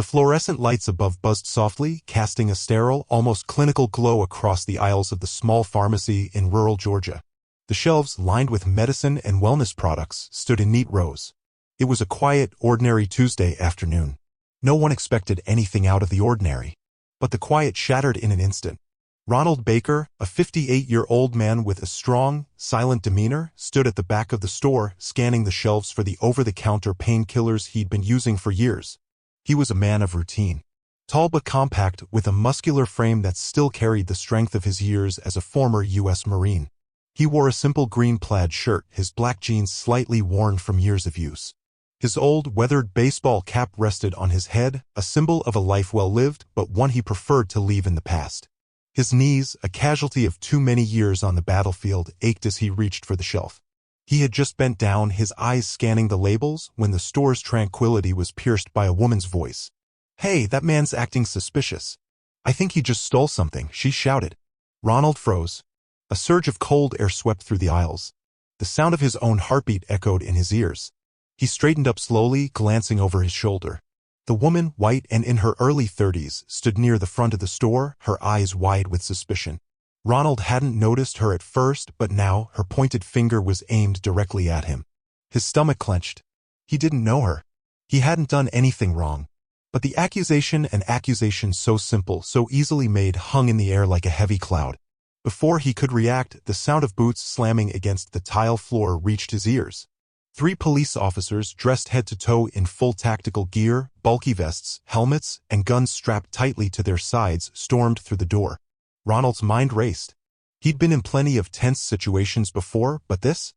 The fluorescent lights above buzzed softly, casting a sterile, almost clinical glow across the aisles of the small pharmacy in rural Georgia. The shelves, lined with medicine and wellness products, stood in neat rows. It was a quiet, ordinary Tuesday afternoon. No one expected anything out of the ordinary. But the quiet shattered in an instant. Ronald Baker, a 58-year-old man with a strong, silent demeanor, stood at the back of the store, scanning the shelves for the over-the-counter painkillers he'd been using for years. He was a man of routine. Tall but compact, with a muscular frame that still carried the strength of his years as a former U.S. Marine. He wore a simple green plaid shirt, his black jeans slightly worn from years of use. His old, weathered baseball cap rested on his head, a symbol of a life well lived, but one he preferred to leave in the past. His knees, a casualty of too many years on the battlefield, ached as he reached for the shelf. He had just bent down, his eyes scanning the labels, when the store's tranquility was pierced by a woman's voice. "Hey, that man's acting suspicious. I think he just stole something," she shouted. Ronald froze. A surge of cold air swept through the aisles. The sound of his own heartbeat echoed in his ears. He straightened up slowly, glancing over his shoulder. The woman, white and in her early 30s, stood near the front of the store, her eyes wide with suspicion. Ronald hadn't noticed her at first, but now her pointed finger was aimed directly at him. His stomach clenched. He didn't know her. He hadn't done anything wrong. But the accusation, an accusation so simple, so easily made, hung in the air like a heavy cloud. Before he could react, the sound of boots slamming against the tile floor reached his ears. 3 police officers, dressed head to toe in full tactical gear, bulky vests, helmets, and guns strapped tightly to their sides, stormed through the door. Ronald's mind raced. He'd been in plenty of tense situations before, but this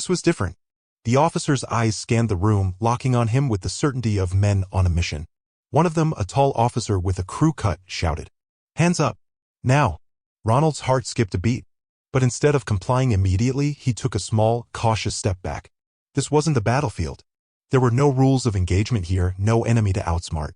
was different. The officers' eyes scanned the room, locking on him with the certainty of men on a mission. One of them, a tall officer with a crew cut, shouted, "Hands up! Now!" Ronald's heart skipped a beat. But instead of complying immediately, he took a small, cautious step back. This wasn't the battlefield. There were no rules of engagement here, no enemy to outsmart.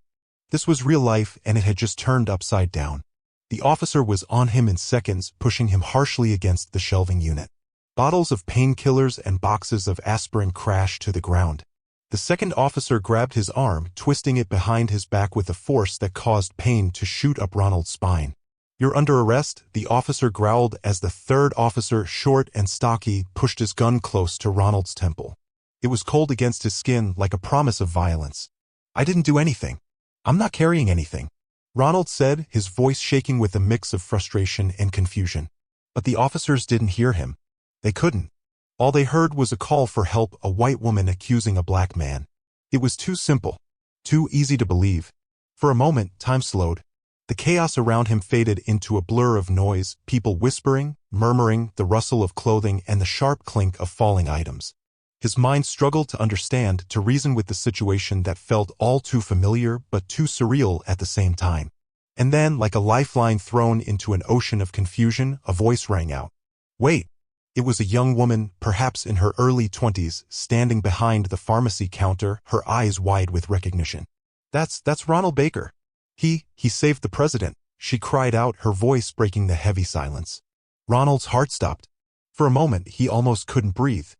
This was real life, and it had just turned upside down. The officer was on him in seconds, pushing him harshly against the shelving unit. Bottles of painkillers and boxes of aspirin crashed to the ground. The second officer grabbed his arm, twisting it behind his back with a force that caused pain to shoot up Ronald's spine. "You're under arrest," the officer growled as the third officer, short and stocky, pushed his gun close to Ronald's temple. It was cold against his skin, like a promise of violence. "I didn't do anything. I'm not carrying anything," Ronald said, his voice shaking with a mix of frustration and confusion. But the officers didn't hear him. They couldn't. All they heard was a call for help, a white woman accusing a black man. It was too simple, too easy to believe. For a moment, time slowed. The chaos around him faded into a blur of noise, people whispering, murmuring, the rustle of clothing, and the sharp clink of falling items. His mind struggled to understand, to reason with the situation that felt all too familiar but too surreal at the same time. And then, like a lifeline thrown into an ocean of confusion, a voice rang out. "Wait!" It was a young woman, perhaps in her early 20s, standing behind the pharmacy counter, her eyes wide with recognition. That's Ronald Baker. He saved the president," she cried out, her voice breaking the heavy silence. Ronald's heart stopped. For a moment, he almost couldn't breathe.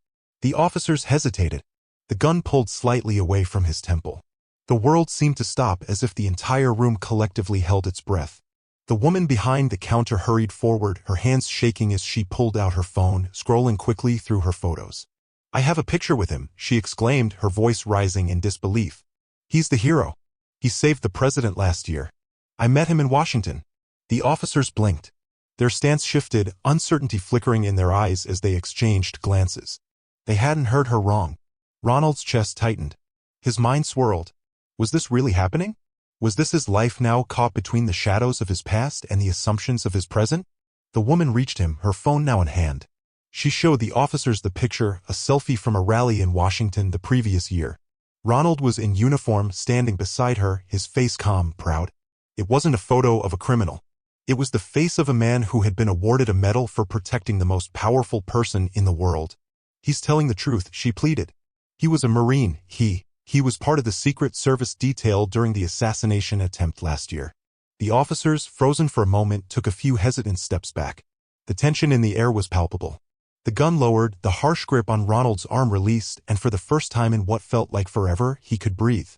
The officers hesitated. The gun pulled slightly away from his temple. The world seemed to stop, as if the entire room collectively held its breath. The woman behind the counter hurried forward, her hands shaking as she pulled out her phone, scrolling quickly through her photos. "I have a picture with him," she exclaimed, her voice rising in disbelief. "He's the hero. He saved the president last year. I met him in Washington." The officers blinked. Their stance shifted, uncertainty flickering in their eyes as they exchanged glances. They hadn't heard her wrong. Ronald's chest tightened. His mind swirled. Was this really happening? Was this his life now caught between the shadows of his past and the assumptions of his present? The woman reached him, her phone now in hand. She showed the officers the picture, a selfie from a rally in Washington the previous year. Ronald was in uniform, standing beside her, his face calm, proud. It wasn't a photo of a criminal. It was the face of a man who had been awarded a medal for protecting the most powerful person in the world. "He's telling the truth," she pleaded. "He was a Marine. He was part of the Secret Service detail during the assassination attempt last year." The officers, frozen for a moment, took a few hesitant steps back. The tension in the air was palpable. The gun lowered, the harsh grip on Ronald's arm released, and for the first time in what felt like forever, he could breathe.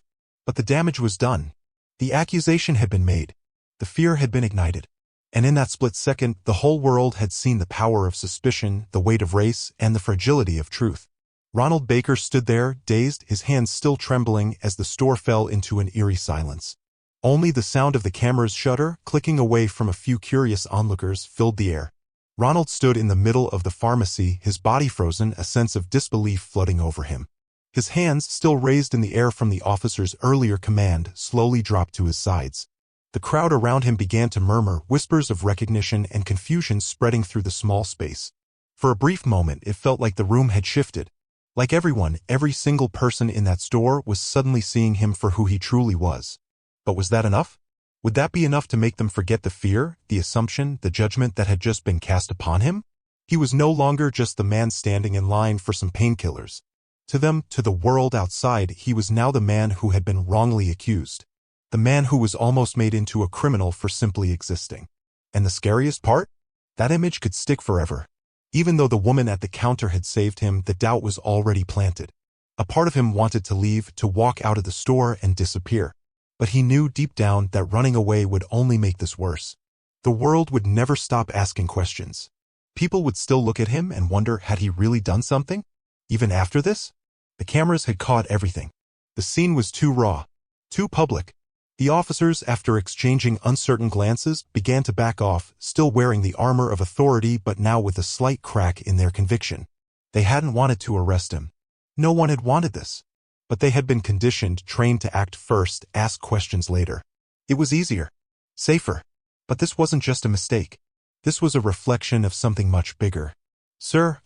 But the damage was done. The accusation had been made. The fear had been ignited. And in that split second, the whole world had seen the power of suspicion, the weight of race, and the fragility of truth. Ronald Baker stood there, dazed, his hands still trembling as the store fell into an eerie silence. Only the sound of the camera's shutter, clicking away from a few curious onlookers, filled the air. Ronald stood in the middle of the pharmacy, his body frozen, a sense of disbelief flooding over him. His hands, still raised in the air from the officer's earlier command, slowly dropped to his sides. The crowd around him began to murmur, whispers of recognition and confusion spreading through the small space. For a brief moment, it felt like the room had shifted. Like everyone, every single person in that store was suddenly seeing him for who he truly was. But was that enough? Would that be enough to make them forget the fear, the assumption, the judgment that had just been cast upon him? He was no longer just the man standing in line for some painkillers. To them, to the world outside, he was now the man who had been wrongly accused. The man who was almost made into a criminal for simply existing. And the scariest part? That image could stick forever. Even though the woman at the counter had saved him, the doubt was already planted. A part of him wanted to leave, to walk out of the store and disappear. But he knew deep down that running away would only make this worse. The world would never stop asking questions. People would still look at him and wonder, had he really done something? Even after this? The cameras had caught everything. The scene was too raw, too public. The officers, after exchanging uncertain glances, began to back off, still wearing the armor of authority but now with a slight crack in their conviction. They hadn't wanted to arrest him. No one had wanted this. But they had been conditioned, trained to act first, ask questions later. It was easier, safer. But this wasn't just a mistake. This was a reflection of something much bigger. "Sir,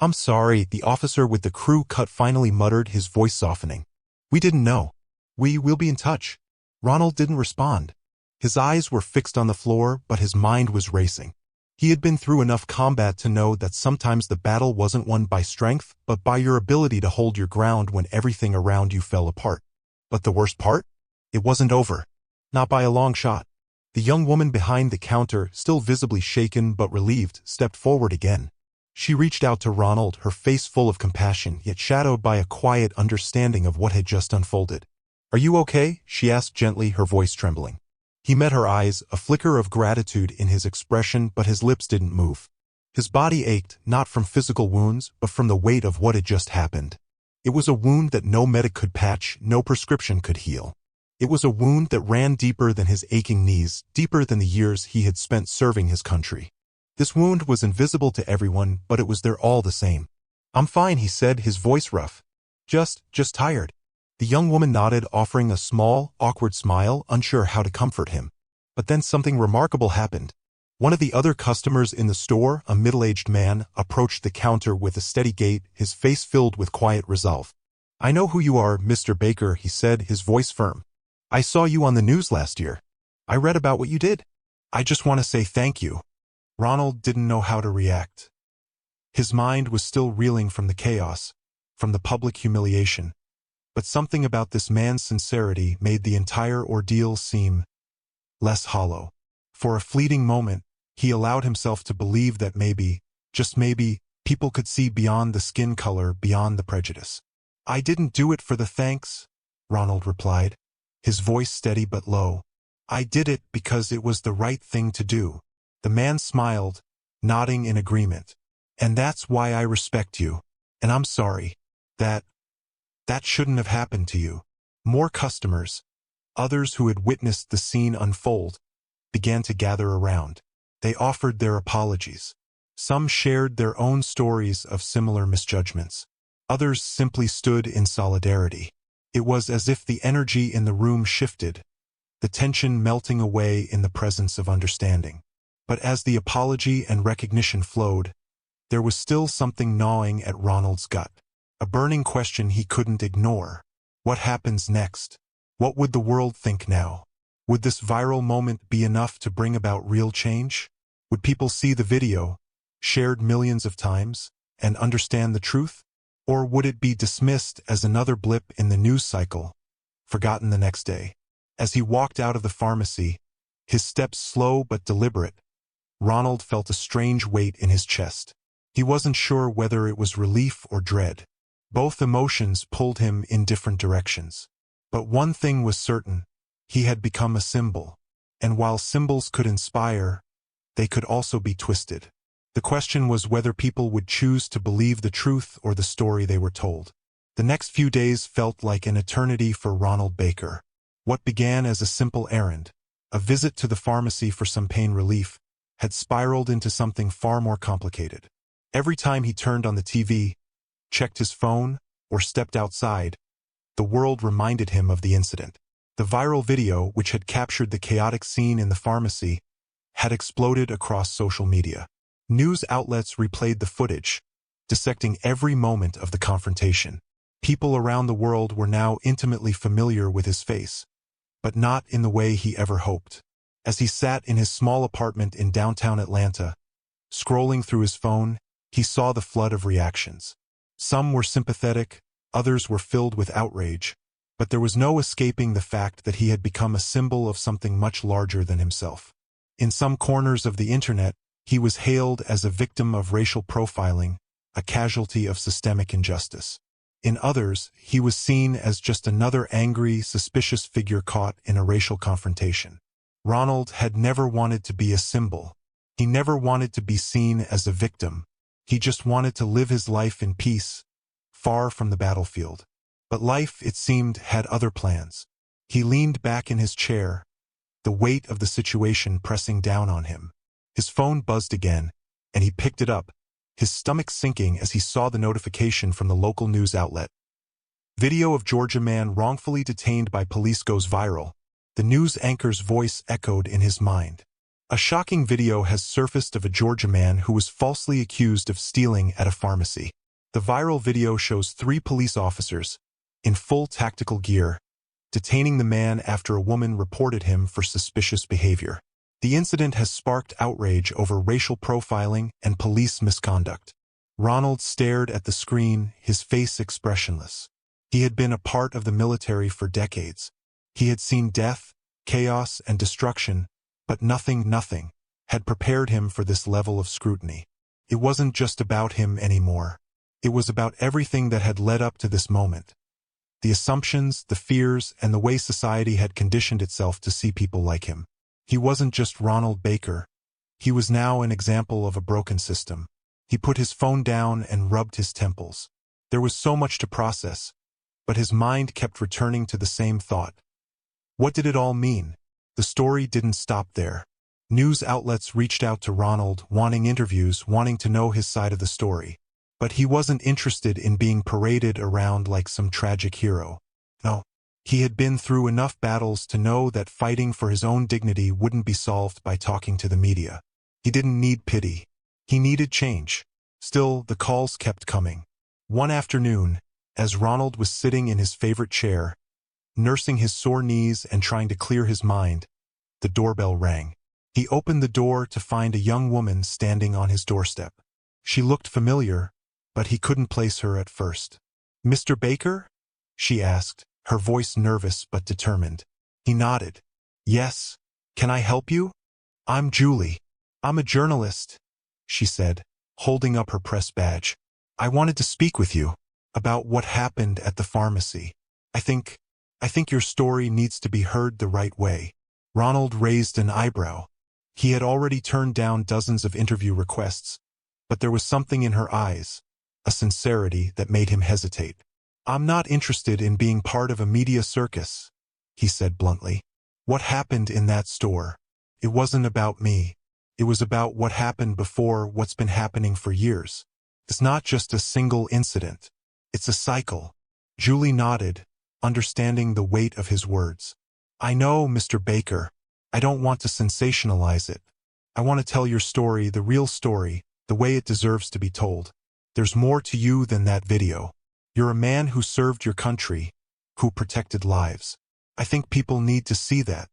I'm sorry," the officer with the crew cut finally muttered, his voice softening. "We didn't know. We'll be in touch." Ronald didn't respond. His eyes were fixed on the floor, but his mind was racing. He had been through enough combat to know that sometimes the battle wasn't won by strength, but by your ability to hold your ground when everything around you fell apart. But the worst part? It wasn't over. Not by a long shot. The young woman behind the counter, still visibly shaken but relieved, stepped forward again. She reached out to Ronald, her face full of compassion, yet shadowed by a quiet understanding of what had just unfolded. "Are you okay?" she asked gently, her voice trembling. He met her eyes, a flicker of gratitude in his expression, but his lips didn't move. His body ached, not from physical wounds, but from the weight of what had just happened. It was a wound that no medic could patch, no prescription could heal. It was a wound that ran deeper than his aching knees, deeper than the years he had spent serving his country. This wound was invisible to everyone, but it was there all the same. "I'm fine," he said, his voice rough. Just tired." The young woman nodded, offering a small, awkward smile, unsure how to comfort him. But then something remarkable happened. One of the other customers in the store, a middle-aged man, approached the counter with a steady gait, his face filled with quiet resolve. "I know who you are, Mr. Baker," he said, his voice firm. "I saw you on the news last year. I read about what you did. I just want to say thank you." Ronald didn't know how to react. His mind was still reeling from the chaos, from the public humiliation. But something about this man's sincerity made the entire ordeal seem less hollow. For a fleeting moment, he allowed himself to believe that maybe, just maybe, people could see beyond the skin color, beyond the prejudice. "I didn't do it for the thanks," Ronald replied, his voice steady but low. "I did it because it was the right thing to do." The man smiled, nodding in agreement. "And that's why I respect you. And I'm sorry. That shouldn't have happened to you." More customers, others who had witnessed the scene unfold, began to gather around. They offered their apologies. Some shared their own stories of similar misjudgments. Others simply stood in solidarity. It was as if the energy in the room shifted, the tension melting away in the presence of understanding. But as the apology and recognition flowed, there was still something gnawing at Ronald's gut. A burning question he couldn't ignore. What happens next? What would the world think now? Would this viral moment be enough to bring about real change? Would people see the video, shared millions of times, and understand the truth? Or would it be dismissed as another blip in the news cycle, forgotten the next day? As he walked out of the pharmacy, his steps slow but deliberate, Ronald felt a strange weight in his chest. He wasn't sure whether it was relief or dread. Both emotions pulled him in different directions. But one thing was certain. He had become a symbol. And while symbols could inspire, they could also be twisted. The question was whether people would choose to believe the truth or the story they were told. The next few days felt like an eternity for Ronald Baker. What began as a simple errand, a visit to the pharmacy for some pain relief, had spiraled into something far more complicated. Every time he turned on the TV, checked his phone, or stepped outside, the world reminded him of the incident. The viral video, which had captured the chaotic scene in the pharmacy, had exploded across social media. News outlets replayed the footage, dissecting every moment of the confrontation. People around the world were now intimately familiar with his face, but not in the way he ever hoped. As he sat in his small apartment in downtown Atlanta, scrolling through his phone, he saw the flood of reactions. Some were sympathetic, others were filled with outrage, but there was no escaping the fact that he had become a symbol of something much larger than himself. In some corners of the internet, he was hailed as a victim of racial profiling, a casualty of systemic injustice. In others, he was seen as just another angry, suspicious figure caught in a racial confrontation. Ronald had never wanted to be a symbol. He never wanted to be seen as a victim. He just wanted to live his life in peace, far from the battlefield. But life, it seemed, had other plans. He leaned back in his chair, the weight of the situation pressing down on him. His phone buzzed again, and he picked it up, his stomach sinking as he saw the notification from the local news outlet. Video of Georgia man wrongfully detained by police goes viral. The news anchor's voice echoed in his mind. A shocking video has surfaced of a Georgia man who was falsely accused of stealing at a pharmacy. The viral video shows 3 police officers, in full tactical gear, detaining the man after a woman reported him for suspicious behavior. The incident has sparked outrage over racial profiling and police misconduct. Ronald stared at the screen, his face expressionless. He had been a part of the military for decades. He had seen death, chaos, and destruction, but nothing had prepared him for this level of scrutiny. It wasn't just about him anymore. It was about everything that had led up to this moment. The assumptions, the fears, and the way society had conditioned itself to see people like him. He wasn't just Ronald Baker. He was now an example of a broken system. He put his phone down and rubbed his temples. There was so much to process, but his mind kept returning to the same thought. What did it all mean? The story didn't stop there. News outlets reached out to Ronald, wanting interviews, wanting to know his side of the story. But he wasn't interested in being paraded around like some tragic hero. No. He had been through enough battles to know that fighting for his own dignity wouldn't be solved by talking to the media. He didn't need pity. He needed change. Still, the calls kept coming. One afternoon, as Ronald was sitting in his favorite chair, nursing his sore knees and trying to clear his mind, the doorbell rang. He opened the door to find a young woman standing on his doorstep. She looked familiar, but he couldn't place her at first. "Mr. Baker?" she asked, her voice nervous but determined. He nodded. "Yes. Can I help you?" "I'm Julie. I'm a journalist," she said, holding up her press badge. "I wanted to speak with you about what happened at the pharmacy. I think your story needs to be heard the right way." Ronald raised an eyebrow. He had already turned down dozens of interview requests, but there was something in her eyes, a sincerity that made him hesitate. "I'm not interested in being part of a media circus," he said bluntly. "What happened in that store? It wasn't about me. It was about what happened before, what's been happening for years. It's not just a single incident. It's a cycle." Julie nodded, understanding the weight of his words. "I know, Mr. Baker. I don't want to sensationalize it. I want to tell your story, the real story, the way it deserves to be told. There's more to you than that video. You're a man who served your country, who protected lives. I think people need to see that."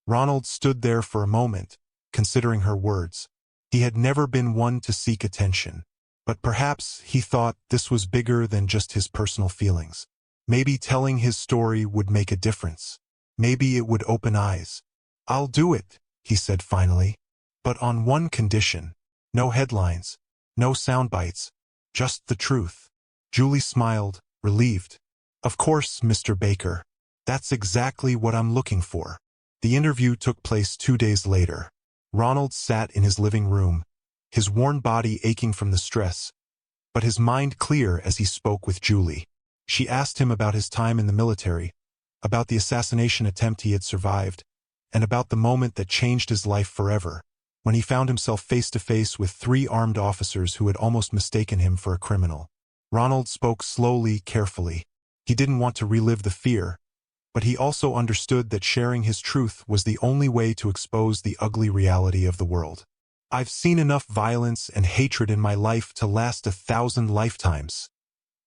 Ronald stood there for a moment, considering her words. He had never been one to seek attention, but perhaps he thought this was bigger than just his personal feelings. Maybe telling his story would make a difference. Maybe it would open eyes. "I'll do it," he said finally, "but on one condition. No headlines, no sound bites, just the truth." Julie smiled, relieved. "Of course, Mr. Baker. That's exactly what I'm looking for. The interview took place 2 days later. Ronald sat in his living room, his worn body aching from the stress, but his mind clear as he spoke with Julie. She asked him about his time in the military, about the assassination attempt he had survived, and about the moment that changed his life forever, when he found himself face to face with 3 armed officers who had almost mistaken him for a criminal. Ronald spoke slowly, carefully. He didn't want to relive the fear, but he also understood that sharing his truth was the only way to expose the ugly reality of the world. I've seen enough violence and hatred in my life to last 1,000 lifetimes,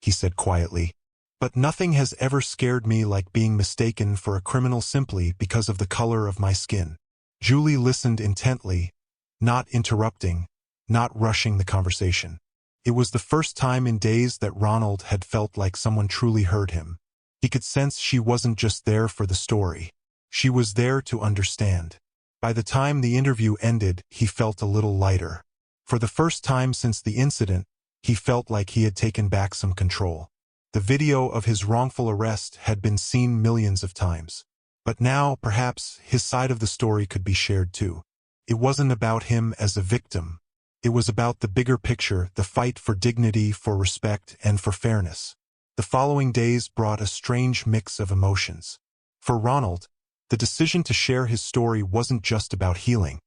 he said quietly. But nothing has ever scared me like being mistaken for a criminal simply because of the color of my skin. Julie listened intently, not interrupting, not rushing the conversation. It was the first time in days that Ronald had felt like someone truly heard him. He could sense she wasn't just there for the story. She was there to understand. By the time the interview ended, he felt a little lighter. For the first time since the incident, he felt like he had taken back some control. The video of his wrongful arrest had been seen millions of times. But now, perhaps, his side of the story could be shared too. It wasn't about him as a victim. It was about the bigger picture, the fight for dignity, for respect, and for fairness. The following days brought a strange mix of emotions. For Ronald, the decision to share his story wasn't just about healing.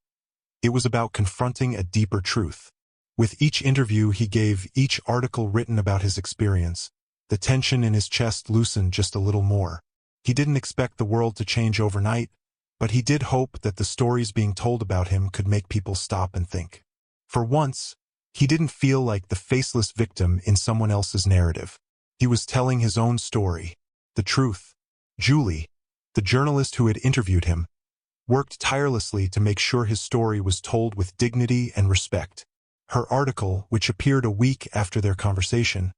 It was about confronting a deeper truth. With each interview he gave, each article written about his experience, the tension in his chest loosened just a little more. He didn't expect the world to change overnight, but he did hope that the stories being told about him could make people stop and think. For once, he didn't feel like the faceless victim in someone else's narrative. He was telling his own story, the truth. Julie, the journalist who had interviewed him, worked tirelessly to make sure his story was told with dignity and respect. Her article, which appeared a week after their conversation,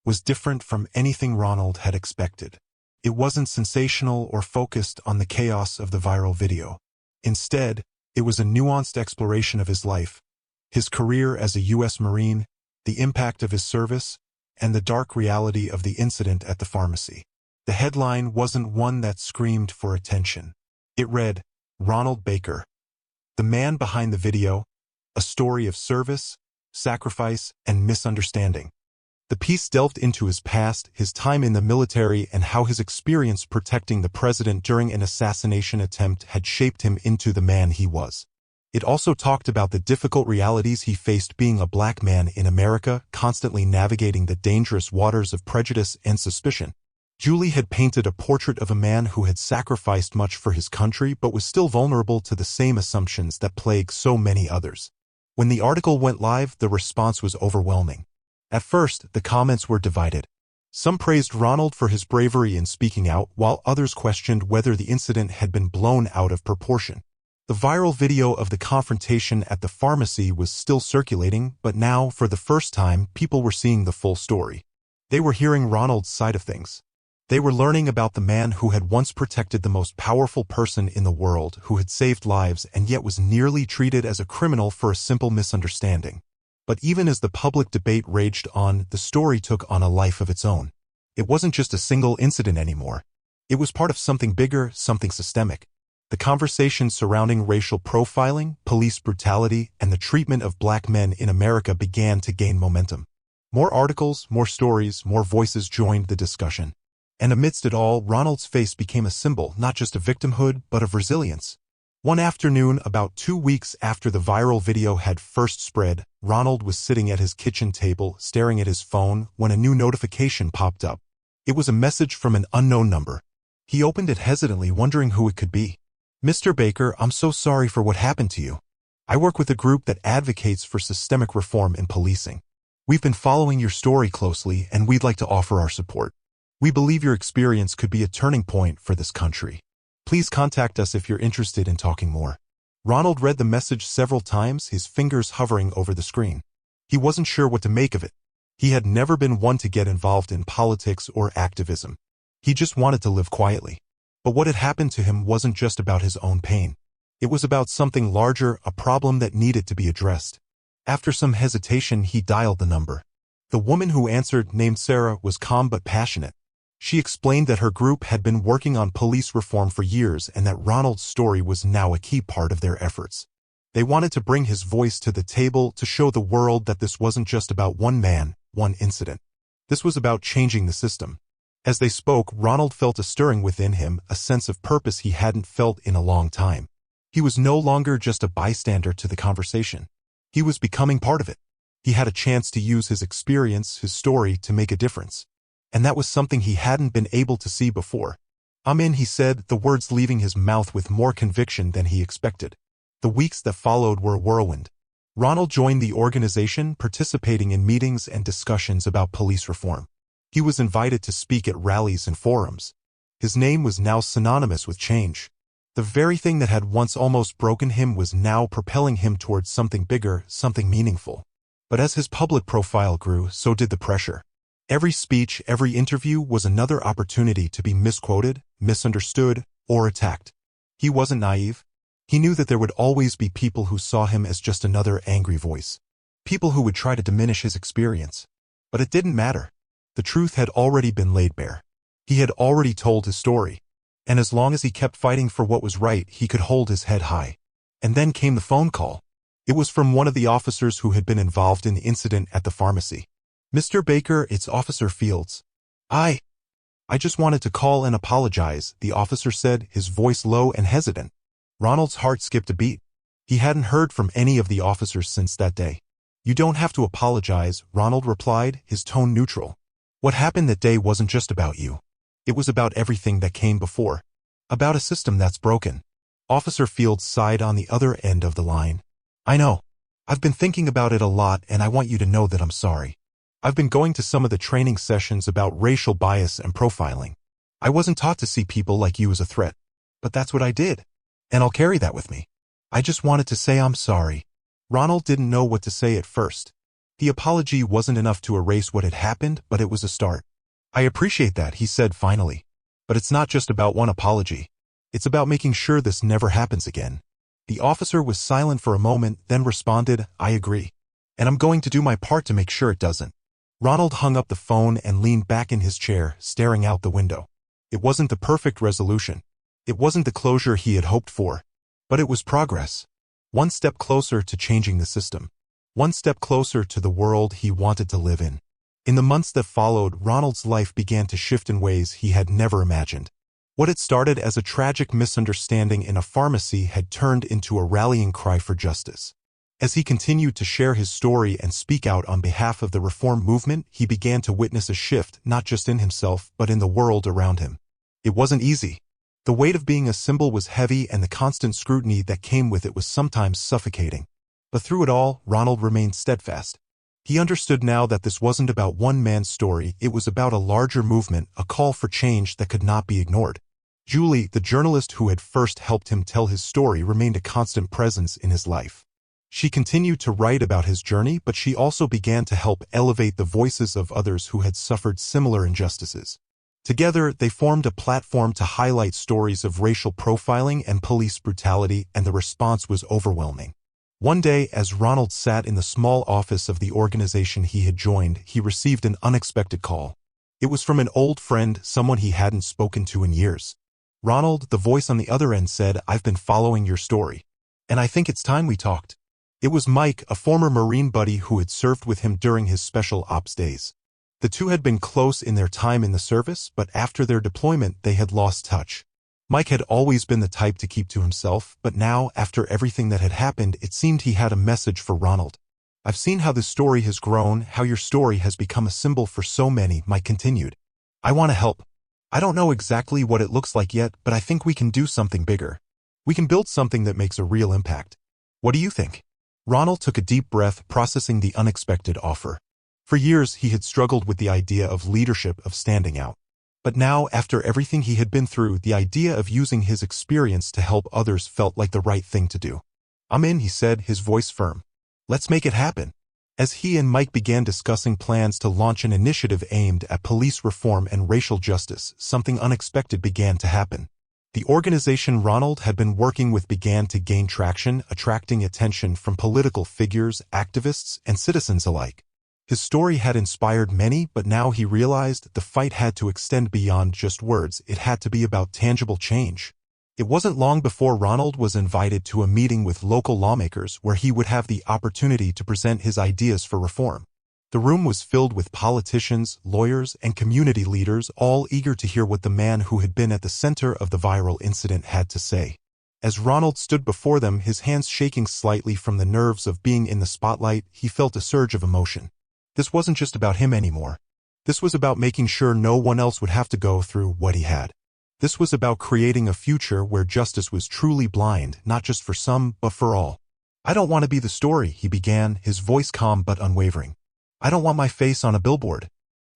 was different from anything Ronald had expected. It wasn't sensational or focused on the chaos of the viral video. Instead, it was a nuanced exploration of his life, his career as a U.S. Marine, the impact of his service, and the dark reality of the incident at the pharmacy. The headline wasn't one that screamed for attention. It read, "Ronald Baker, the man behind the video, a story of service, sacrifice, and misunderstanding." The piece delved into his past, his time in the military, and how his experience protecting the president during an assassination attempt had shaped him into the man he was. It also talked about the difficult realities he faced being a black man in America, constantly navigating the dangerous waters of prejudice and suspicion. Julie had painted a portrait of a man who had sacrificed much for his country but was still vulnerable to the same assumptions that plague so many others. When the article went live, the response was overwhelming. At first, the comments were divided. Some praised Ronald for his bravery in speaking out, while others questioned whether the incident had been blown out of proportion. The viral video of the confrontation at the pharmacy was still circulating, but now, for the first time, people were seeing the full story. They were hearing Ronald's side of things. They were learning about the man who had once protected the most powerful person in the world, who had saved lives and yet was nearly treated as a criminal for a simple misunderstanding. But even as the public debate raged on, the story took on a life of its own. It wasn't just a single incident anymore. It was part of something bigger, something systemic. The conversation surrounding racial profiling, police brutality, and the treatment of black men in America began to gain momentum. More articles, more stories, more voices joined the discussion. And amidst it all, Ronald's face became a symbol, not just of victimhood, but of resilience. One afternoon, about 2 weeks after the viral video had first spread, Ronald was sitting at his kitchen table, staring at his phone, when a new notification popped up. It was a message from an unknown number. He opened it hesitantly, wondering who it could be. "Mr. Baker, I'm so sorry for what happened to you. I work with a group that advocates for systemic reform in policing. We've been following your story closely, and we'd like to offer our support. We believe your experience could be a turning point for this country. Please contact us if you're interested in talking more." Ronald read the message several times, his fingers hovering over the screen. He wasn't sure what to make of it. He had never been one to get involved in politics or activism. He just wanted to live quietly. But what had happened to him wasn't just about his own pain. It was about something larger, a problem that needed to be addressed. After some hesitation, he dialed the number. The woman who answered, named Sarah, was calm but passionate. She explained that her group had been working on police reform for years and that Ronald's story was now a key part of their efforts. They wanted to bring his voice to the table to show the world that this wasn't just about one man, one incident. This was about changing the system. As they spoke, Ronald felt a stirring within him, a sense of purpose he hadn't felt in a long time. He was no longer just a bystander to the conversation. He was becoming part of it. He had a chance to use his experience, his story, to make a difference. And that was something he hadn't been able to see before. "I'm in," he said, the words leaving his mouth with more conviction than he expected. The weeks that followed were a whirlwind. Ronald joined the organization, participating in meetings and discussions about police reform. He was invited to speak at rallies and forums. His name was now synonymous with change. The very thing that had once almost broken him was now propelling him towards something bigger, something meaningful. But as his public profile grew, so did the pressure. Every speech, every interview was another opportunity to be misquoted, misunderstood, or attacked. He wasn't naive. He knew that there would always be people who saw him as just another angry voice. People who would try to diminish his experience. But it didn't matter. The truth had already been laid bare. He had already told his story. And as long as he kept fighting for what was right, he could hold his head high. And then came the phone call. It was from one of the officers who had been involved in the incident at the pharmacy. "Mr. Baker, it's Officer Fields. I just wanted to call and apologize," the officer said, his voice low and hesitant. Ronald's heart skipped a beat. He hadn't heard from any of the officers since that day. "You don't have to apologize," Ronald replied, his tone neutral. "What happened that day wasn't just about you. It was about everything that came before. About a system that's broken." Officer Fields sighed on the other end of the line. "I know. I've been thinking about it a lot, and I want you to know that I'm sorry. I've been going to some of the training sessions about racial bias and profiling. I wasn't taught to see people like you as a threat. But that's what I did. And I'll carry that with me. I just wanted to say I'm sorry." Ronald didn't know what to say at first. The apology wasn't enough to erase what had happened, but it was a start. "I appreciate that," he said finally. "But it's not just about one apology. It's about making sure this never happens again." The officer was silent for a moment, then responded, "I agree. And I'm going to do my part to make sure it doesn't." Ronald hung up the phone and leaned back in his chair, staring out the window. It wasn't the perfect resolution. It wasn't the closure he had hoped for. But it was progress. One step closer to changing the system. One step closer to the world he wanted to live in. In the months that followed, Ronald's life began to shift in ways he had never imagined. What had started as a tragic misunderstanding in a pharmacy had turned into a rallying cry for justice. As he continued to share his story and speak out on behalf of the reform movement, he began to witness a shift not just in himself but in the world around him. It wasn't easy. The weight of being a symbol was heavy, and the constant scrutiny that came with it was sometimes suffocating. But through it all, Ronald remained steadfast. He understood now that this wasn't about one man's story, it was about a larger movement, a call for change that could not be ignored. Julie, the journalist who had first helped him tell his story, remained a constant presence in his life. She continued to write about his journey, but she also began to help elevate the voices of others who had suffered similar injustices. Together, they formed a platform to highlight stories of racial profiling and police brutality, and the response was overwhelming. One day, as Ronald sat in the small office of the organization he had joined, he received an unexpected call. It was from an old friend, someone he hadn't spoken to in years. "Ronald," the voice on the other end said, "I've been following your story. And I think it's time we talked." It was Mike, a former Marine buddy who had served with him during his special ops days. The two had been close in their time in the service, but after their deployment, they had lost touch. Mike had always been the type to keep to himself, but now, after everything that had happened, it seemed he had a message for Ronald. "I've seen how this story has grown, how your story has become a symbol for so many," Mike continued. "I want to help. I don't know exactly what it looks like yet, but I think we can do something bigger. We can build something that makes a real impact. What do you think?" Ronald took a deep breath, processing the unexpected offer. For years, he had struggled with the idea of leadership, of standing out. But now, after everything he had been through, the idea of using his experience to help others felt like the right thing to do. "I'm in," he said, his voice firm. "Let's make it happen." As he and Mike began discussing plans to launch an initiative aimed at police reform and racial justice, something unexpected began to happen. The organization Ronald had been working with began to gain traction, attracting attention from political figures, activists, and citizens alike. His story had inspired many, but now he realized the fight had to extend beyond just words. It had to be about tangible change. It wasn't long before Ronald was invited to a meeting with local lawmakers where he would have the opportunity to present his ideas for reform. The room was filled with politicians, lawyers, and community leaders, all eager to hear what the man who had been at the center of the viral incident had to say. As Ronald stood before them, his hands shaking slightly from the nerves of being in the spotlight, he felt a surge of emotion. This wasn't just about him anymore. This was about making sure no one else would have to go through what he had. This was about creating a future where justice was truly blind, not just for some, but for all. "I don't want to be the story," he began, his voice calm but unwavering. "I don't want my face on a billboard.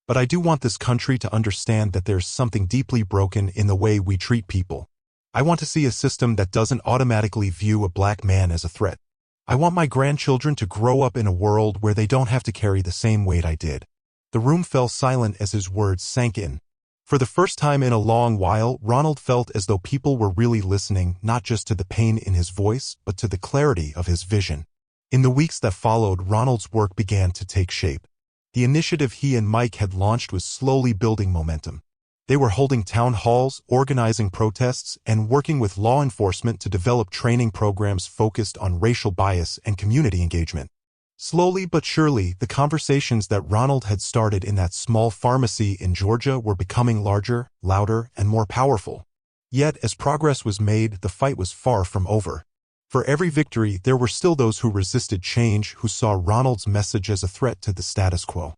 But I do want this country to understand that there's something deeply broken in the way we treat people. I want to see a system that doesn't automatically view a black man as a threat. I want my grandchildren to grow up in a world where they don't have to carry the same weight I did." The room fell silent as his words sank in. For the first time in a long while, Ronald felt as though people were really listening, not just to the pain in his voice, but to the clarity of his vision. In the weeks that followed, Ronald's work began to take shape. The initiative he and Mike had launched was slowly building momentum. They were holding town halls, organizing protests, and working with law enforcement to develop training programs focused on racial bias and community engagement. Slowly but surely, the conversations that Ronald had started in that small pharmacy in Georgia were becoming larger, louder, and more powerful. Yet, as progress was made, the fight was far from over. For every victory, there were still those who resisted change, who saw Ronald's message as a threat to the status quo.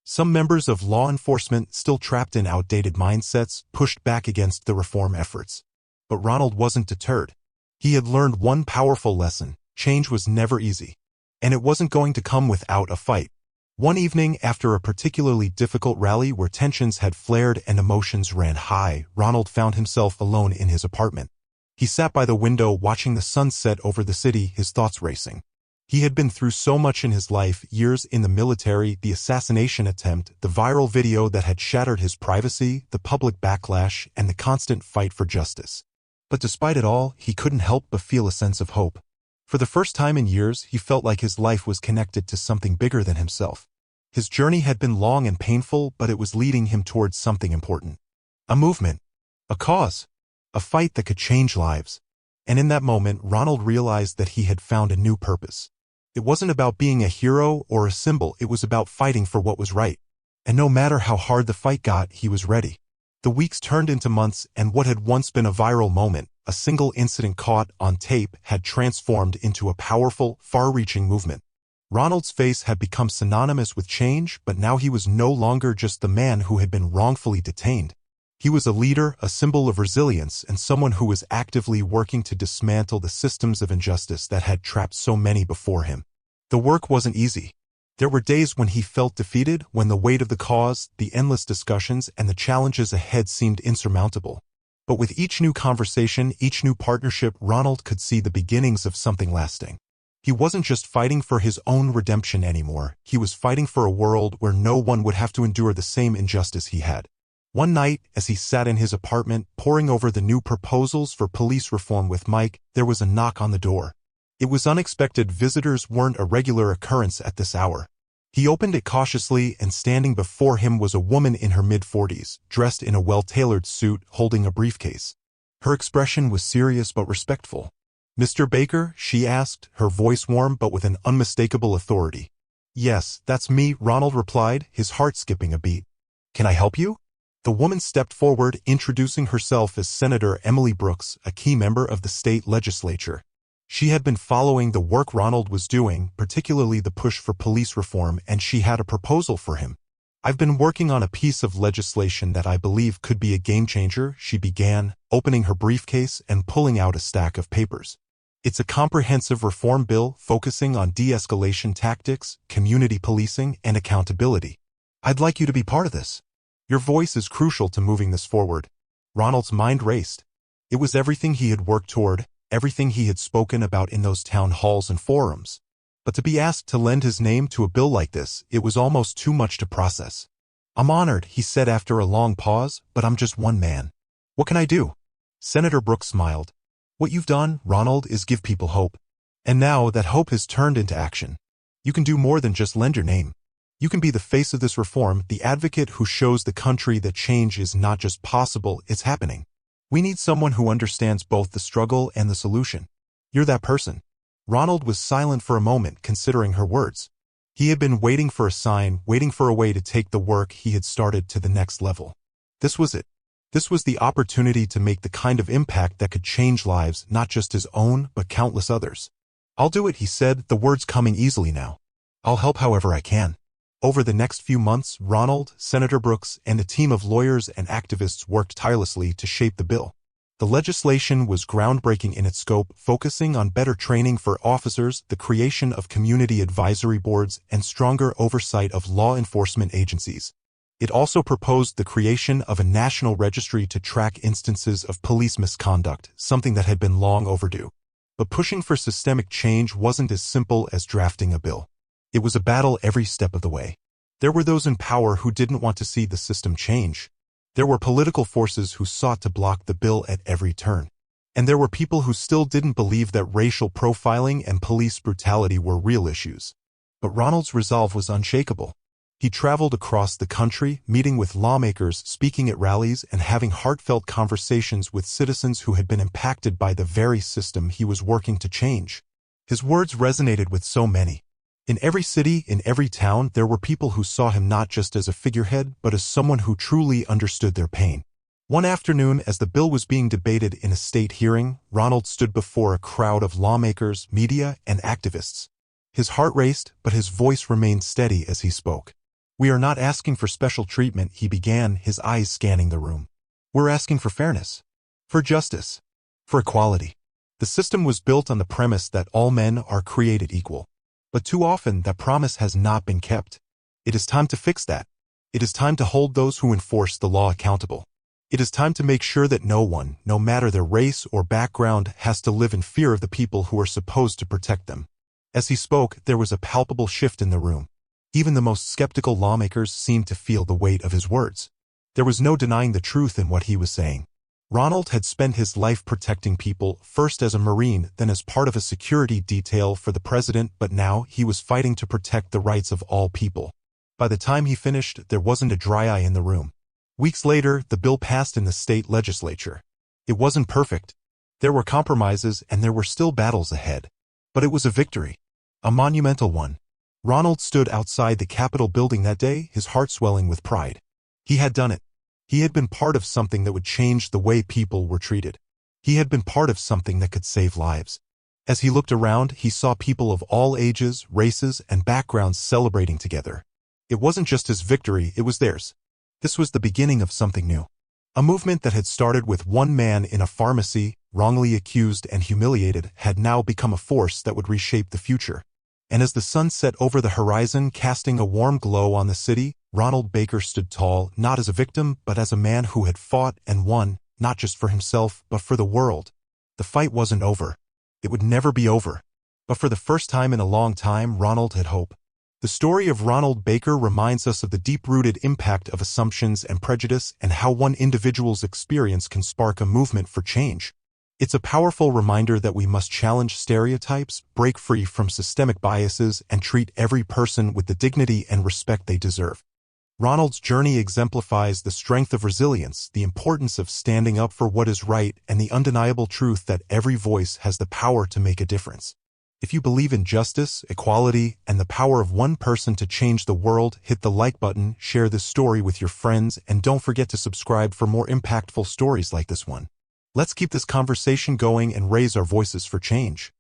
Some members of law enforcement, still trapped in outdated mindsets, pushed back against the reform efforts. But Ronald wasn't deterred. He had learned one powerful lesson: change was never easy. And it wasn't going to come without a fight. One evening, after a particularly difficult rally where tensions had flared and emotions ran high, Ronald found himself alone in his apartment. He sat by the window watching the sun set over the city, his thoughts racing. He had been through so much in his life: years in the military, the assassination attempt, the viral video that had shattered his privacy, the public backlash, and the constant fight for justice. But despite it all, he couldn't help but feel a sense of hope. For the first time in years, he felt like his life was connected to something bigger than himself. His journey had been long and painful, but it was leading him towards something important. A movement. A cause. A fight that could change lives. And in that moment, Ronald realized that he had found a new purpose. It wasn't about being a hero or a symbol, it was about fighting for what was right. And no matter how hard the fight got, he was ready. The weeks turned into months, and what had once been a viral moment, a single incident caught on tape, had transformed into a powerful, far-reaching movement. Ronald's face had become synonymous with change, but now he was no longer just the man who had been wrongfully detained. He was a leader, a symbol of resilience, and someone who was actively working to dismantle the systems of injustice that had trapped so many before him. The work wasn't easy. There were days when he felt defeated, when the weight of the cause, the endless discussions, and the challenges ahead seemed insurmountable. But with each new conversation, each new partnership, Ronald could see the beginnings of something lasting. He wasn't just fighting for his own redemption anymore. He was fighting for a world where no one would have to endure the same injustice he had. One night, as he sat in his apartment, poring over the new proposals for police reform with Mike, there was a knock on the door. It was unexpected. Visitors weren't a regular occurrence at this hour. He opened it cautiously, and standing before him was a woman in her mid-40s, dressed in a well-tailored suit, holding a briefcase. Her expression was serious but respectful. "Mr. Baker?" she asked, her voice warm but with an unmistakable authority. "Yes, that's me," Ronald replied, his heart skipping a beat. "Can I help you?" The woman stepped forward, introducing herself as Senator Emily Brooks, a key member of the state legislature. She had been following the work Ronald was doing, particularly the push for police reform, and she had a proposal for him. "I've been working on a piece of legislation that I believe could be a game-changer," she began, opening her briefcase and pulling out a stack of papers. "It's a comprehensive reform bill focusing on de-escalation tactics, community policing, and accountability. I'd like you to be part of this. Your voice is crucial to moving this forward." Ronald's mind raced. It was everything he had worked toward, everything he had spoken about in those town halls and forums. But to be asked to lend his name to a bill like this, it was almost too much to process. "I'm honored," he said after a long pause, "but I'm just one man. What can I do?" Senator Brooks smiled. "What you've done, Ronald, is give people hope. And now that hope has turned into action. You can do more than just lend your name. You can be the face of this reform, the advocate who shows the country that change is not just possible, it's happening. We need someone who understands both the struggle and the solution. You're that person. Ronald was silent for a moment, considering her words. He had been waiting for a sign, waiting for a way to take the work he had started to the next level. This was it. This was the opportunity to make the kind of impact that could change lives, not just his own, but countless others. I'll do it, he said, the words coming easily now. I'll help however I can. Over the next few months, Ronald, Senator Brooks, and a team of lawyers and activists worked tirelessly to shape the bill. The legislation was groundbreaking in its scope, focusing on better training for officers, the creation of community advisory boards, and stronger oversight of law enforcement agencies. It also proposed the creation of a national registry to track instances of police misconduct, something that had been long overdue. But pushing for systemic change wasn't as simple as drafting a bill. It was a battle every step of the way. There were those in power who didn't want to see the system change. There were political forces who sought to block the bill at every turn. And there were people who still didn't believe that racial profiling and police brutality were real issues. But Ronald's resolve was unshakable. He traveled across the country, meeting with lawmakers, speaking at rallies, and having heartfelt conversations with citizens who had been impacted by the very system he was working to change. His words resonated with so many. In every city, in every town, there were people who saw him not just as a figurehead, but as someone who truly understood their pain. One afternoon, as the bill was being debated in a state hearing, Ronald stood before a crowd of lawmakers, media, and activists. His heart raced, but his voice remained steady as he spoke. "We are not asking for special treatment," he began, his eyes scanning the room. "We're asking for fairness, for justice, for equality. The system was built on the premise that all men are created equal. But too often, that promise has not been kept. It is time to fix that. It is time to hold those who enforce the law accountable. It is time to make sure that no one, no matter their race or background, has to live in fear of the people who are supposed to protect them." As he spoke, there was a palpable shift in the room. Even the most skeptical lawmakers seemed to feel the weight of his words. There was no denying the truth in what he was saying. Ronald had spent his life protecting people, first as a Marine, then as part of a security detail for the president, but now he was fighting to protect the rights of all people. By the time he finished, there wasn't a dry eye in the room. Weeks later, the bill passed in the state legislature. It wasn't perfect. There were compromises, and there were still battles ahead. But it was a victory. A monumental one. Ronald stood outside the Capitol building that day, his heart swelling with pride. He had done it. He had been part of something that would change the way people were treated. He had been part of something that could save lives. As he looked around, he saw people of all ages, races, and backgrounds celebrating together. It wasn't just his victory, it was theirs. This was the beginning of something new. A movement that had started with one man in a pharmacy, wrongly accused and humiliated, had now become a force that would reshape the future. And as the sun set over the horizon, casting a warm glow on the city, Ronald Baker stood tall, not as a victim, but as a man who had fought and won, not just for himself, but for the world. The fight wasn't over. It would never be over. But for the first time in a long time, Ronald had hope. The story of Ronald Baker reminds us of the deep-rooted impact of assumptions and prejudice and how one individual's experience can spark a movement for change. It's a powerful reminder that we must challenge stereotypes, break free from systemic biases, and treat every person with the dignity and respect they deserve. Ronald's journey exemplifies the strength of resilience, the importance of standing up for what is right, and the undeniable truth that every voice has the power to make a difference. If you believe in justice, equality, and the power of one person to change the world, hit the like button, share this story with your friends, and don't forget to subscribe for more impactful stories like this one. Let's keep this conversation going and raise our voices for change.